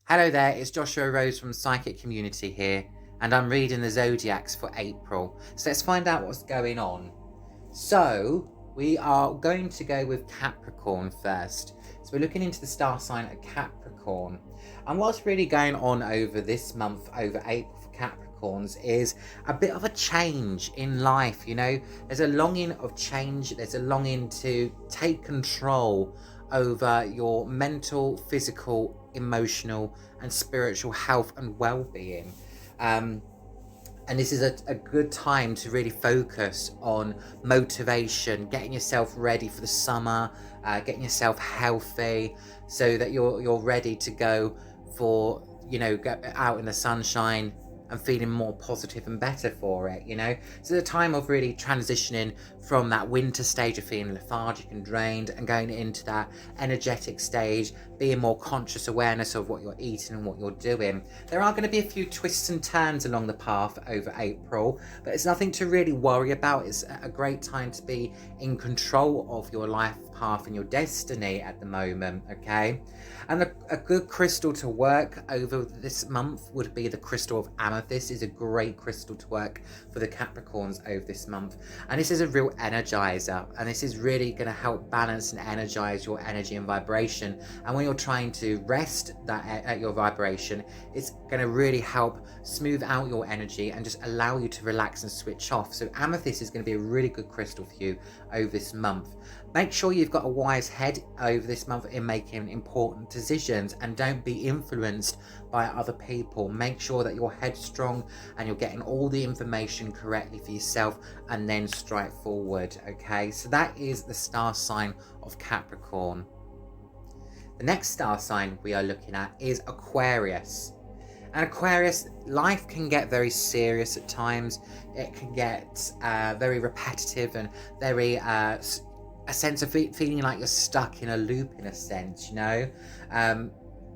Hello there, it's Joshua Rose from Psychic Community here, and I'm reading the Zodiacs for April. So let's find out what's going on. So, we are going to go with Capricorn first. So we're looking into the star sign of Capricorn. And what's really going on over this month, over April for Capricorns, is a bit of a change in life, There's a longing of change, there's a longing to take control over your mental, physical, emotional, and spiritual health and well-being. And this is a good time to really focus on motivation, getting yourself ready for the summer, getting yourself healthy, so that you're ready to go for go out in the sunshine and feeling more positive and better for it. So the time of really transitioning from that winter stage of feeling lethargic and drained and going into that energetic stage, being more conscious awareness of what you're eating and what you're doing. There are going to be a few twists and turns along the path over April, but it's nothing to really worry about. It's a great time to be in control of your life path and your destiny at the moment, okay? And a good crystal to work over this month would be the crystal of amethyst. Is a great crystal to work for the Capricorns over this month, and this is a real energizer, and this is really going to help balance and energize your energy and vibration. And when you're trying to rest that at your vibration, it's going to really help smooth out your energy and just allow you to relax and switch off. So amethyst is going to be a really good crystal for you over this month. Make sure you've got a wise head over this month in making important decisions, and don't be influenced by other people. Make sure that you're headstrong and you're getting all the information correctly for yourself, and then strike forward, okay? So that is the star sign of Capricorn. The next star sign we are looking at is Aquarius. And Aquarius, life can get very serious at times. It can get very repetitive and very a sense of feeling like you're stuck in a loop, in a sense,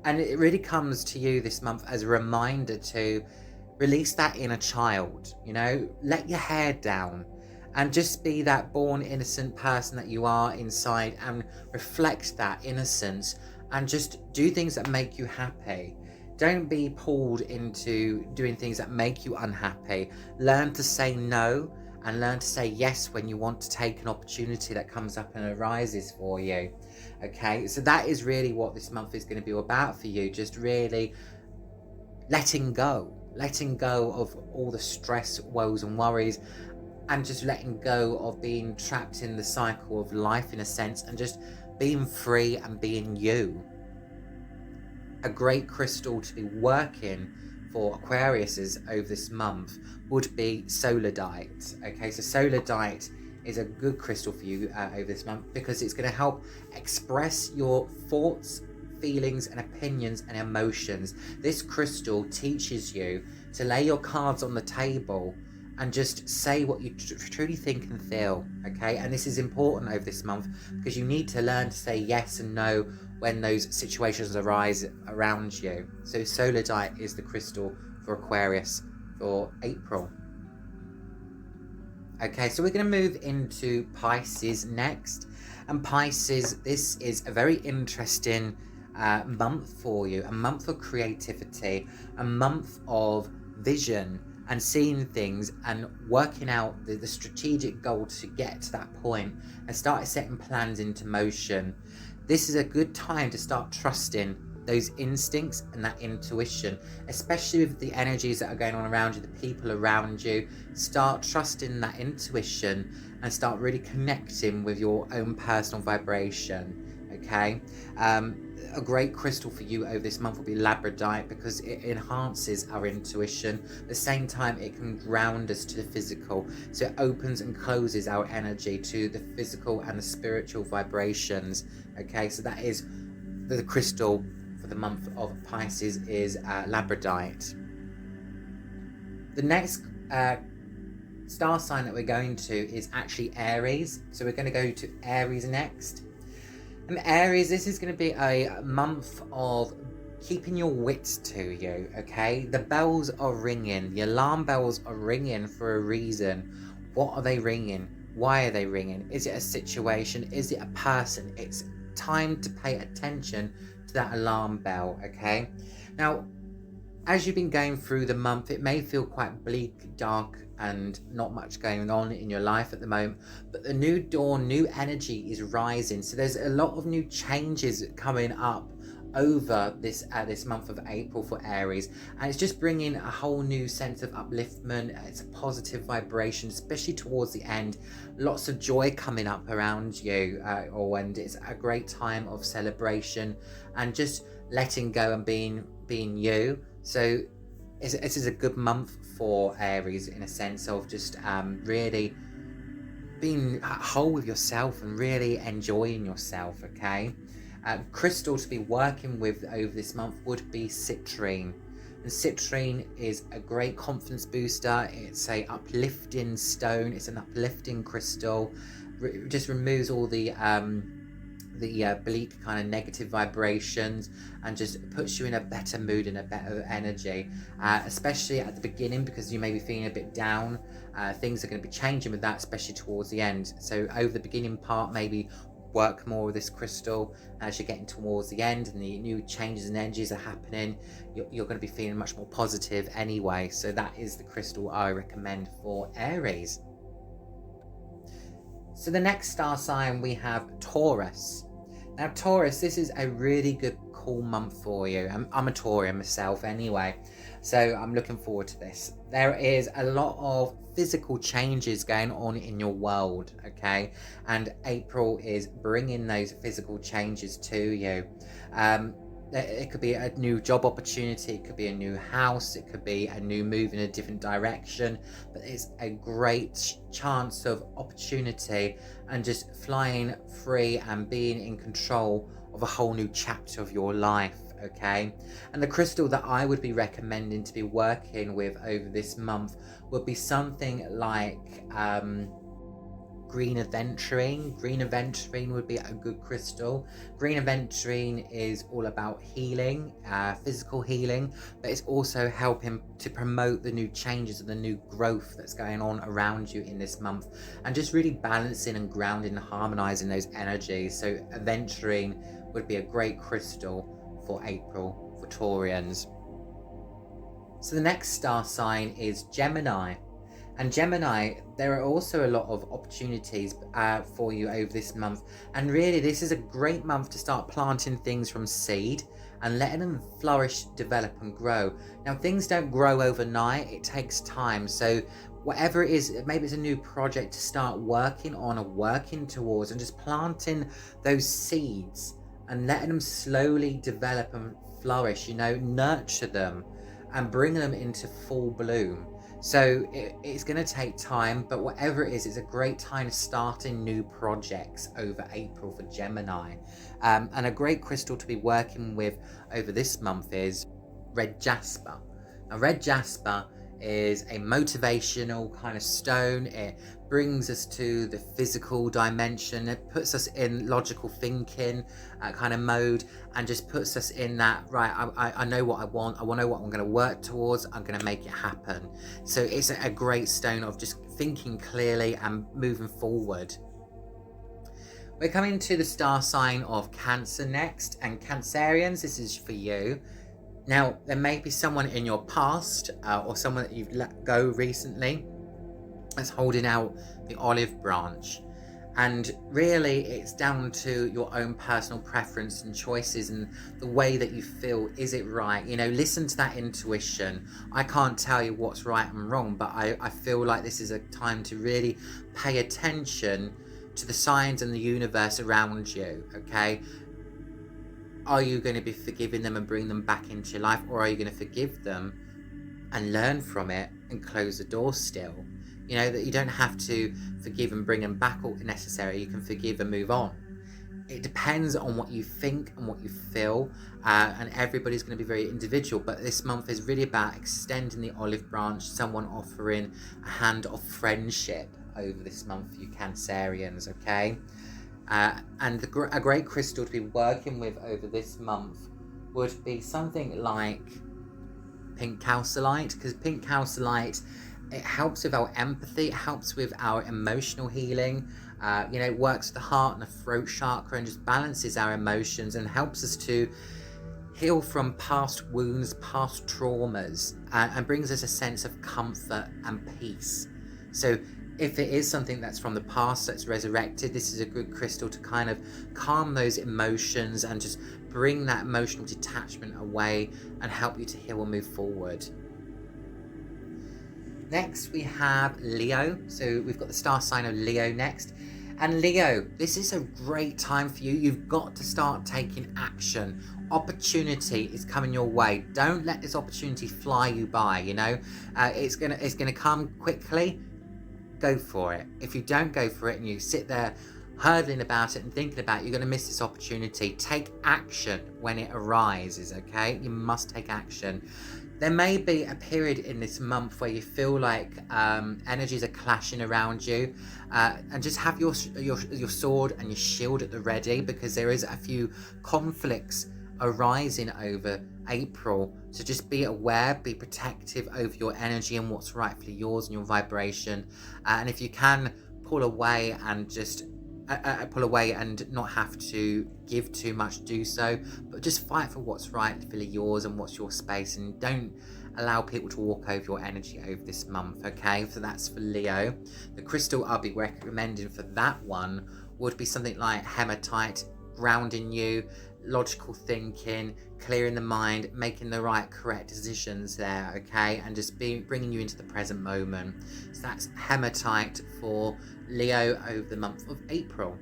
and it really comes to you this month as a reminder to release that inner child. Let your hair down and just be that born innocent person that you are inside, and reflect that innocence and just do things that make you happy. Don't be pulled into doing things that make you unhappy. Learn to say no and learn to say yes when you want to take an opportunity that comes up and arises for you. Okay, so that is really what this month is going to be about for you. Just really letting go of all the stress, woes and worries, and just letting go of being trapped in the cycle of life, in a sense, and just being free and being you. A great crystal to be working for Aquariuses over this month would be Solidite. Okay, so Solidite is a good crystal for you over this month, because it's going to help express your thoughts, feelings and opinions and emotions. This crystal teaches you to lay your cards on the table and just say what you truly think and feel, okay? And this is important over this month, because you need to learn to say yes and no when those situations arise around you. So Solidite is the crystal for Aquarius for April. Okay, so we're going to move into Pisces next. And Pisces, this is a very interesting month for you, a month of creativity, a month of vision and seeing things and working out the strategic goal to get to that point, and start setting plans into motion. This is a good time to start trusting those instincts and that intuition, especially with the energies that are going on around you, the people around you. Start trusting that intuition and start really connecting with your own personal vibration, okay? A great crystal for you over this month will be labradorite, because it enhances our intuition. At the same time, it can ground us to the physical, so it opens and closes our energy to the physical and the spiritual vibrations. Okay, so that is the crystal for the month of Pisces, is labradorite. The next star sign that we're going to is actually Aries. So we're going to go to Aries next. And Aries, this is going to be a month of keeping your wits to you, okay? The bells are ringing. The alarm bells are ringing for a reason. What are they ringing? Why are they ringing? Is it a situation? Is it a person? It's time to pay attention that alarm bell, okay? Now, as you've been going through the month, it may feel quite bleak, dark, and not much going on in your life at the moment, but the new dawn, new energy is rising. So there's a lot of new changes coming up over this month of April for Aries, and it's just bringing a whole new sense of upliftment. It's a positive vibration, especially towards the end. Lots of joy coming up around you, and it's a great time of celebration and just letting go and being you. So this is a good month for Aries, in a sense of just really being whole with yourself and really enjoying yourself, okay? Crystal to be working with over this month would be citrine. And citrine is a great confidence booster. It's a uplifting stone. It's an uplifting crystal. It just removes all the bleak kind of negative vibrations and just puts you in a better mood and a better energy, especially at the beginning, because you may be feeling a bit down. Things are going to be changing with that, especially towards the end. So over the beginning part, maybe work more with this crystal. As you're getting towards the end and the new changes and energies are happening, you're going to be feeling much more positive anyway. So that is the crystal I recommend for Aries. So the next star sign, we have Taurus. Now Taurus, this is a really good, cool month for you. I'm a Taurian myself anyway, so I'm looking forward to this. There is a lot of physical changes going on in your world, okay? And April is bringing those physical changes to you. It could be a new job opportunity, it could be a new house, it could be a new move in a different direction, but it's a great chance of opportunity and just flying free and being in control of a whole new chapter of your life, okay? And the crystal that I would be recommending to be working with over this month would be something like green aventurine. Green aventurine would be a good crystal. Green aventurine is all about healing, physical healing, but it's also helping to promote the new changes and the new growth that's going on around you in this month, and just really balancing and grounding and harmonizing those energies. So aventurine would be a great crystal for April for Taurians. So the next star sign is Gemini. And Gemini, there are also a lot of opportunities for you over this month. And really, this is a great month to start planting things from seed and letting them flourish, develop and grow. Now, things don't grow overnight. It takes time. So whatever it is, maybe it's a new project to start working on or working towards, and just planting those seeds and letting them slowly develop and flourish, nurture them and bring them into full bloom. So it's going to take time, but whatever it is, it's a great time to starting new projects over April for Gemini. And a great crystal to be working with over this month is red jasper. Now, red jasper is a motivational kind of stone. It brings us to the physical dimension. It puts us in logical thinking kind of mode, and just puts us in that, right, I know what I want to know what I'm going to work towards, I'm going to make it happen. So it's a great stone of just thinking clearly and moving forward. We're coming to the star sign of Cancer next, and Cancerians, this is for you. Now, there may be someone in your past or someone that you've let go recently that's holding out the olive branch. And really, it's down to your own personal preference and choices and the way that you feel. Is it right? Listen to that intuition. I can't tell you what's right and wrong, but I feel like this is a time to really pay attention to the signs and the universe around you, okay? Are you going to be forgiving them and bring them back into your life, or are you going to forgive them and learn from it and close the door still? That you don't have to forgive and bring them back or necessarily. You can forgive and move on. It depends on what you think and what you feel, and everybody's going to be very individual, but this month is really about extending the olive branch, someone offering a hand of friendship over this month for you Cancerians, okay? And a great crystal to be working with over this month would be something like pink calcite, because pink calcite, it helps with our empathy, it helps with our emotional healing. It works with the heart and the throat chakra and just balances our emotions and helps us to heal from past wounds, past traumas, and brings us a sense of comfort and peace. So if it is something that's from the past that's resurrected, this is a good crystal to kind of calm those emotions and just bring that emotional detachment away and help you to heal and move forward. Next we have Leo. So we've got the star sign of Leo next. And Leo, this is a great time for you. You've got to start taking action. Opportunity is coming your way. Don't let this opportunity fly you by, you know. It's gonna come quickly. Go for it. If you don't go for it and you sit there hurdling about it and thinking about it, you're going to miss this opportunity. Take action when it arises, okay? You must take action. There may be a period in this month where you feel like energies are clashing around you, and just have your sword and your shield at the ready, because there is a few conflicts arising over April. So just be aware, be protective over your energy and what's rightfully yours and your vibration. And if you can, pull away and just pull away and not have to give too much, do so, but just fight for what's rightfully yours and what's your space, and don't allow people to walk over your energy over this month, okay? So that's for Leo. The crystal I'll be recommending for that one would be something like hematite, grounding you, logical thinking, clearing the mind, making the right correct decisions there, okay? And just bringing you into the present moment. So that's hematite for Leo over the month of April.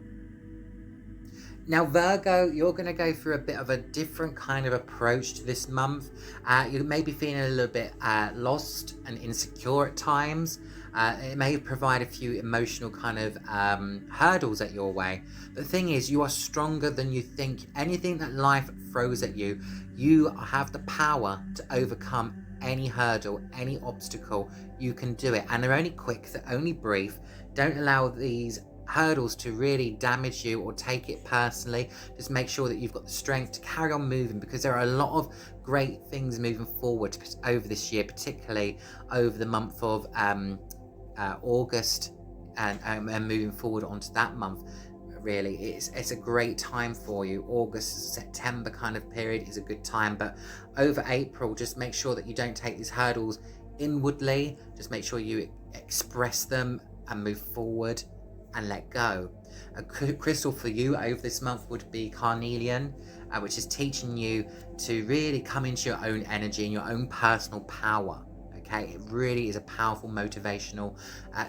Now Virgo, you're going to go through a bit of a different kind of approach to this month. You may be feeling a little bit lost and insecure at times. It may provide a few emotional kind of hurdles at your way. But the thing is, you are stronger than you think. Anything that life throws at you, you have the power to overcome any hurdle, any obstacle. You can do it. And they're only quick, they're only brief. Don't allow these hurdles to really damage you or take it personally. Just make sure that you've got the strength to carry on moving, because there are a lot of great things moving forward over this year, particularly over the month of August and moving forward onto that month. Really, it's a great time for you. August, September kind of period is a good time, but over April, just make sure that you don't take these hurdles inwardly. Just make sure you express them and move forward and let go. A crystal for you over this month would be carnelian, which is teaching you to really come into your own energy and your own personal power. Okay, it really is a powerful motivational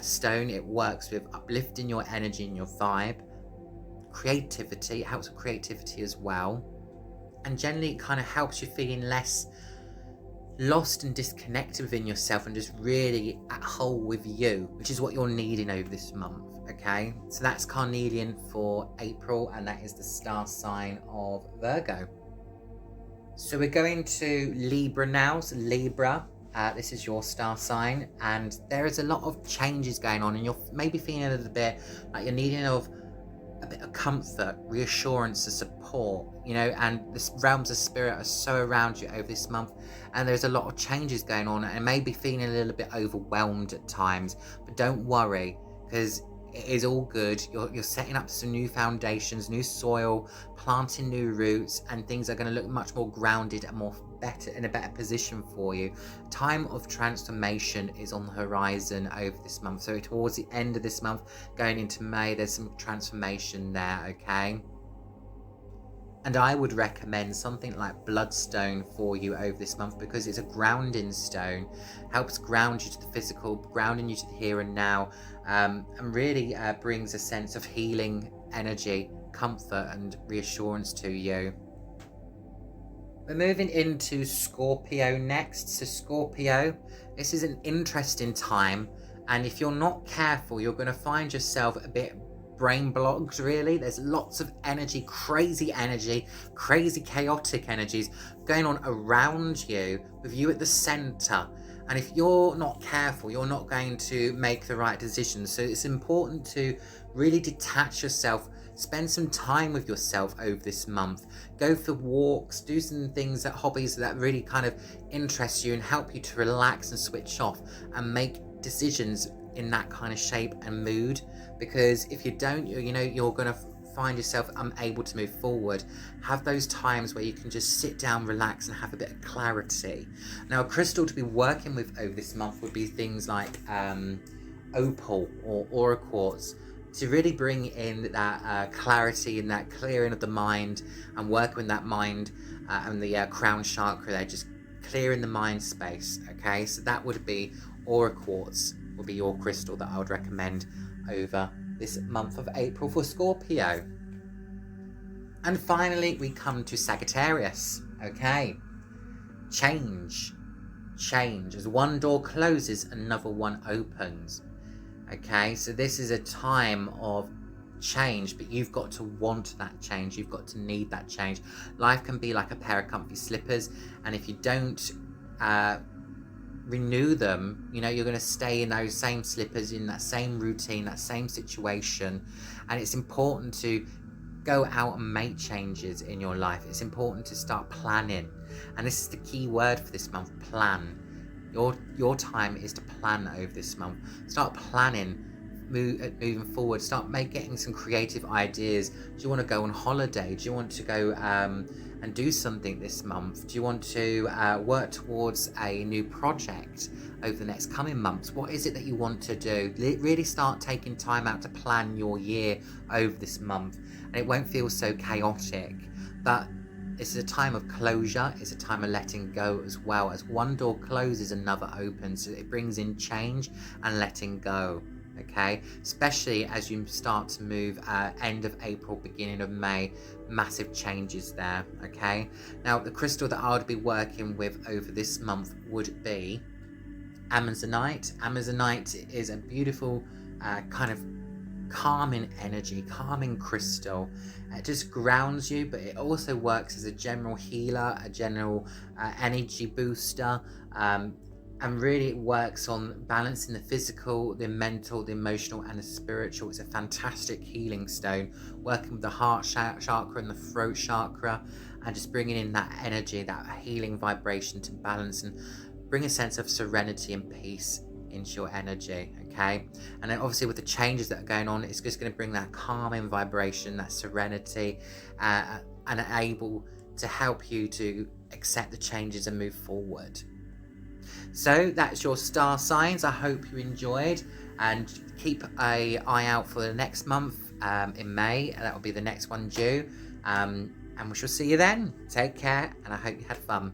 stone. It works with uplifting your energy and your vibe. Creativity, it helps with creativity as well, and generally it kind of helps you feeling less lost and disconnected within yourself and just really at whole with you, which is what you're needing over this month. Okay, so that's carnelian for April, and that is the star sign of Virgo. So we're going to Libra now. So Libra, this is your star sign, and there is a lot of changes going on, and you're maybe feeling a little bit like you're needing a bit of comfort, reassurance, and support, you know, and the realms of spirit are so around you over this month, and there's a lot of changes going on, and maybe feeling a little bit overwhelmed at times. But don't worry, because it is all good. You're setting up some new foundations, new soil, planting new roots, and things are going to look much more grounded and more better, in a better position for you. Time of transformation is on the horizon over this month. So towards the end of this month, going into May, there's some transformation there, okay? And I would recommend something like bloodstone for you over this month, because it's a grounding stone, helps ground you to the physical, grounding you to the here and now, and really brings a sense of healing energy, comfort and reassurance to you. We're moving into Scorpio next. So Scorpio, this is an interesting time, and if you're not careful, you're going to find yourself a bit brain blocked, really. There's lots of energy, crazy chaotic energies going on around you, with you at the center. And if you're not careful, you're not going to make the right decisions. So it's important to really detach yourself, spend some time with yourself over this month. Go for walks, do some things, hobbies that really kind of interest you and help you to relax and switch off and make decisions in that kind of shape and mood. Because if you don't, you're going to find yourself unable to move forward, have those times where you can just sit down, relax, and have a bit of clarity. Now, a crystal to be working with over this month would be things like opal or aura quartz, to really bring in that clarity and that clearing of the mind, and working with that mind and the crown chakra there, just clearing the mind space. Okay, so that would be aura quartz, would be your crystal that I would recommend over this month of April for Scorpio. And finally, we come to Sagittarius. Okay, change. As one door closes, another one opens. Okay, so this is a time of change, but you've got to want that change. You've got to need that change. Life can be like a pair of comfy slippers, and if you don't renew them, you know, you're going to stay in those same slippers, in that same routine, that same situation. And it's important to go out and make changes in your life. It's important to start planning, and this is the key word for this month: plan. Your time is to plan over this month. Start planning, moving forward. Start getting some creative ideas. Do you want to go on holiday? Do you want to go and do something this month? Do you want to work towards a new project over the next coming months? What is it that you want to do? Really start taking time out to plan your year over this month, and it won't feel so chaotic. But it's a time of closure. It's a time of letting go as well. As one door closes, another opens. So it brings in change and letting go. Okay, especially as you start to move end of April, beginning of May, massive changes there. Okay, now the crystal that I would be working with over this month would be Amazonite. Amazonite is a beautiful kind of calming energy, calming crystal. It just grounds you, but it also works as a general healer, a general energy booster, and really it works on balancing the physical, the mental, the emotional, and the spiritual. It's a fantastic healing stone, working with the heart chakra and the throat chakra, and just bringing in that energy, that healing vibration to balance and bring a sense of serenity and peace into your energy. Okay, and then obviously with the changes that are going on, it's just going to bring that calming vibration, that serenity, and able to help you to accept the changes and move forward. So that's your star signs. I hope you enjoyed, and keep an eye out for the next month in May. That will be the next one due, and we shall see you then. Take care, and I hope you had fun.